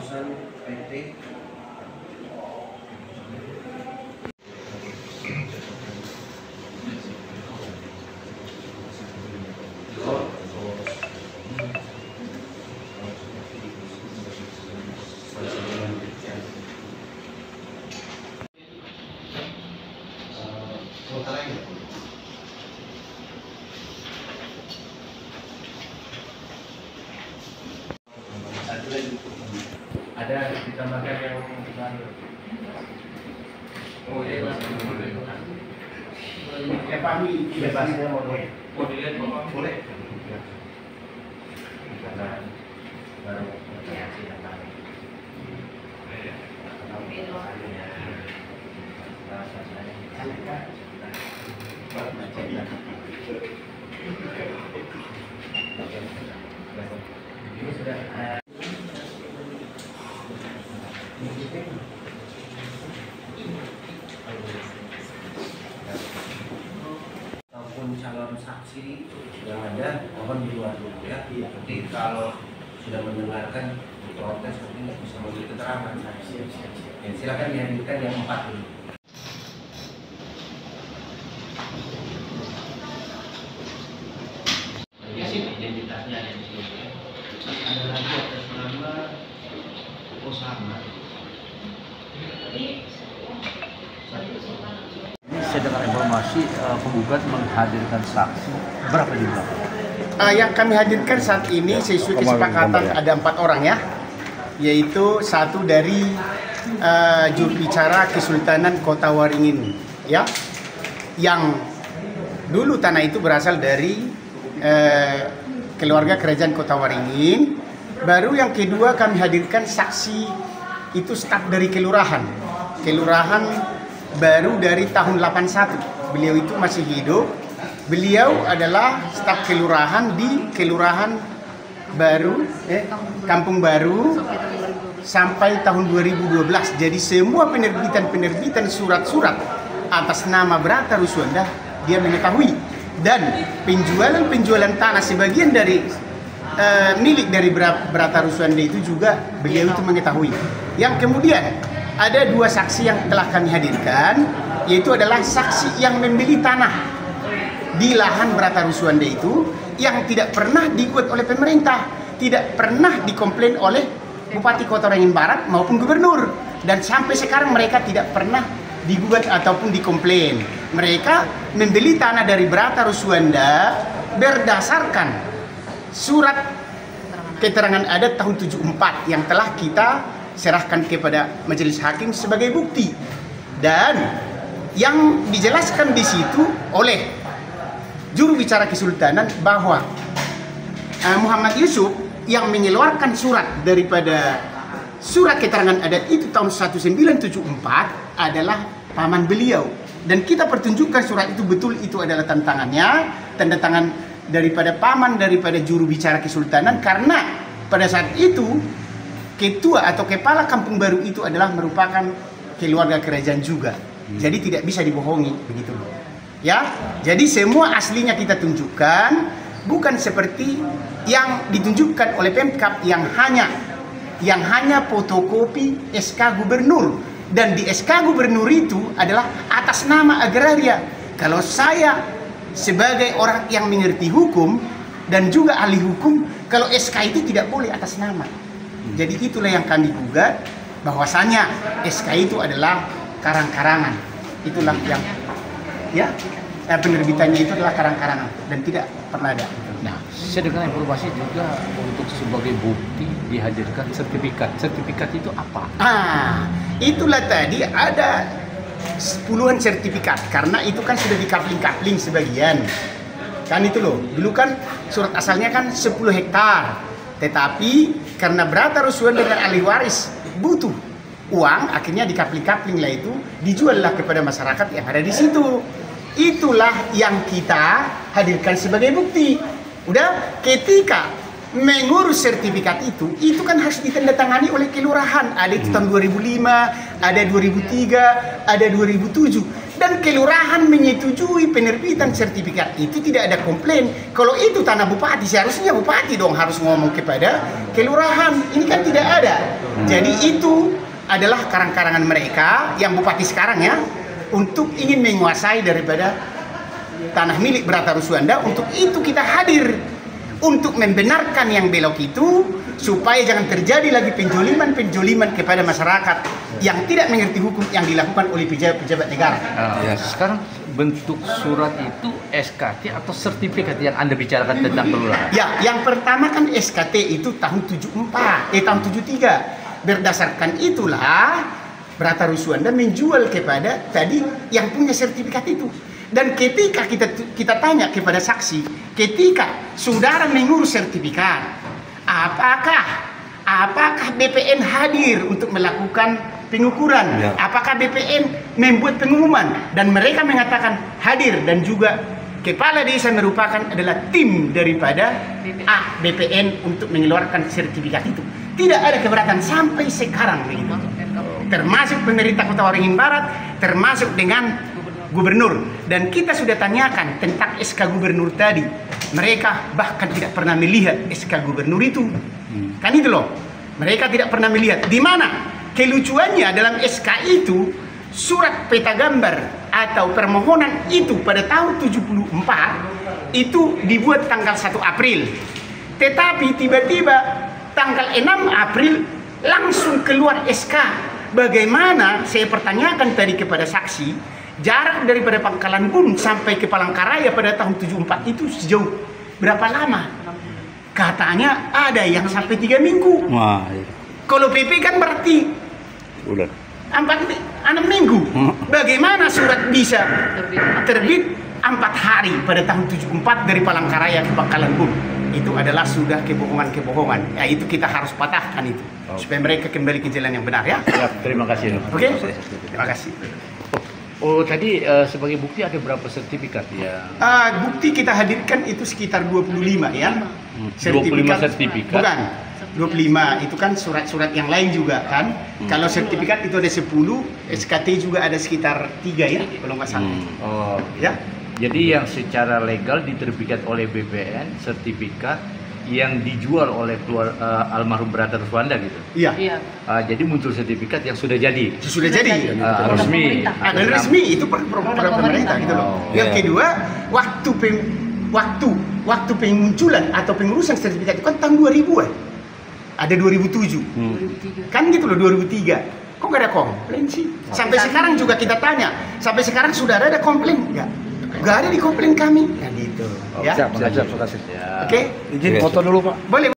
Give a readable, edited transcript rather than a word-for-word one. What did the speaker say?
keputusan PT ada ditambahkan yang kami bebasnya mau dilihat boleh karena baru ini sudah ataupun calon saksi yang ada mohon di luar dulu ya. Jadi kalau sudah mendengarkan protes mungkin bisa memberi keterangan saksi. Ya, silakan dihadirkan yang 4 dulu. Ya sih identitasnya ada di sini. Ada lagi atas nama Osama. Saya dengar informasi penggugat menghadirkan saksi berapa jumlah? Yang kami hadirkan saat ini sesuai kesepakatan ada 4 orang ya, yaitu satu dari juru bicara Kesultanan Kota Waringin ya, yang dulu tanah itu berasal dari keluarga kerajaan Kota Waringin. Baru yang kedua kami hadirkan saksi itu staf dari kelurahan baru dari tahun 81. Beliau itu masih hidup. Beliau adalah staf kelurahan di kelurahan baru Kampung Baru sampai tahun 2012. Jadi semua penerbitan surat-surat atas nama Brata Ruswanda dia mengetahui, dan penjualan tanah sebagian dari milik dari Brata Ruswanda itu juga beliau itu mengetahui. Yang kemudian ada 2 saksi yang telah kami hadirkan, yaitu adalah saksi yang membeli tanah di lahan Brata Ruswanda itu yang tidak pernah digugat oleh pemerintah, tidak pernah dikomplain oleh Bupati Kota Waringin Barat maupun Gubernur, dan sampai sekarang mereka tidak pernah digugat ataupun dikomplain. Mereka membeli tanah dari Brata Ruswanda berdasarkan surat keterangan adat tahun 74 yang telah kita serahkan kepada majelis hakim sebagai bukti, dan yang dijelaskan di situ oleh juru bicara Kesultanan bahwa Muhammad Yusuf yang mengeluarkan surat daripada surat keterangan adat itu tahun 1974 adalah paman beliau, dan kita pertunjukkan surat itu betul itu adalah tanda tangan daripada paman daripada juru bicara Kesultanan, karena pada saat itu ketua atau kepala Kampung Baru itu adalah merupakan keluarga kerajaan juga. Jadi tidak bisa dibohongi begitu loh. Ya, jadi semua aslinya kita tunjukkan, bukan seperti yang ditunjukkan oleh Pemkab yang hanya fotokopi SK Gubernur, dan di SK Gubernur itu adalah atas nama agraria. Kalau saya sebagai orang yang mengerti hukum dan juga ahli hukum, kalau SK itu tidak boleh atas nama. Jadi itulah yang kami gugat, bahwasanya SK itu adalah karang-karangan. Itulah yang penerbitannya itu adalah karang-karangan dan tidak pernah ada. Nah, saya dengar informasi juga untuk sebagai bukti dihadirkan sertifikat. Sertifikat itu apa? Itulah tadi ada puluhan sertifikat, karena itu kan sudah dikapling-kapling sebagian. Kan itu loh, dulu kan surat asalnya kan 10 hektar. Tetapi karena Brata Ruswanda dengan ahli waris butuh uang, akhirnya dikapling-kapling lah, itu dijuallah kepada masyarakat yang ada di situ. Itulah yang kita hadirkan sebagai bukti. Udah, ketika mengurus sertifikat itu kan harus ditandatangani oleh kelurahan. Ada itu tahun 2005, ada 2003, ada 2007. dan kelurahan menyetujui penerbitan sertifikat itu, tidak ada komplain. Kalau itu tanah bupati, seharusnya bupati dong harus ngomong kepada kelurahan. Ini kan tidak ada. Jadi itu adalah karang-karangan mereka yang bupati sekarang ya, untuk ingin menguasai daripada tanah milik Brata Ruswanda. Untuk itu kita hadir untuk membenarkan yang belok itu, supaya jangan terjadi lagi penjoliman kepada masyarakat yang tidak mengerti hukum yang dilakukan oleh pejabat negara. Sekarang bentuk surat itu SKT atau sertifikat yang Anda bicarakan tentang kelurahan? Ya, yang pertama kan SKT itu tahun 73. Berdasarkan itulah Brata Ruswanda menjual kepada tadi yang punya sertifikat itu. Dan ketika kita tanya kepada saksi, ketika saudara mengurus sertifikat, apakah BPN hadir untuk melakukan pengukuran? Ya. Apakah BPN membuat pengumuman? Dan mereka mengatakan hadir, dan juga kepala desa merupakan adalah tim daripada BPN untuk mengeluarkan sertifikat itu. Tidak ada keberatan sampai sekarang begitu. Termasuk pemerintah Kota Waringin Barat, termasuk dengan gubernur. Dan kita sudah tanyakan tentang SK gubernur tadi, mereka bahkan tidak pernah melihat SK gubernur itu. Kan itu loh, mereka tidak pernah melihat. Di mana kelucuannya dalam SK itu, surat peta gambar atau permohonan itu pada tahun 74 itu dibuat tanggal 1 April. Tetapi tiba-tiba tanggal 6 April langsung keluar SK. Bagaimana, saya pertanyakan tadi kepada saksi, jarak daripada Pangkalan Bun sampai ke Palangkaraya pada tahun 74 itu sejauh berapa lama? Katanya ada yang sampai 3 minggu. Wah, iya. Kalau PP kan berarti 6 minggu. Bagaimana surat bisa terbit 4 hari pada tahun 74 dari Palangkaraya ke Pangkalan Bun? Itu adalah sudah kebohongan. Ya, itu kita harus patahkan itu, supaya mereka kembali ke jalan yang benar ya. Ya, terima kasih. Oke? Terima kasih. Oh, tadi sebagai bukti ada berapa sertifikat ya? Bukti kita hadirkan itu sekitar 25 ya. 25 sertifikat? Bukan, 25 itu kan surat-surat yang lain juga kan. Kalau sertifikat itu ada 10, SKT juga ada sekitar 3 ya, kalau nggak salah. Oh, ya. Jadi yang secara legal diterbitkan oleh BPN, sertifikat yang dijual oleh almarhum Brata Ruswanda gitu. Iya. Jadi muncul sertifikat yang sudah jadi. Sudah jadi. Resmi. Dan resmi itu produk pemerintah gitu loh. Yang kedua, waktu pemunculan atau pengurusan sertifikat itu kan tahun 2000-an. Ada 2007. Kan gitu loh, 2003. Kok nggak ada komplain sih? Sampai sekarang juga kita tanya. Sampai sekarang sudah ada komplain? Nggak ada di komplain kami. Ya gitu. Siap. Oke? Izin foto dulu Pak. Boleh.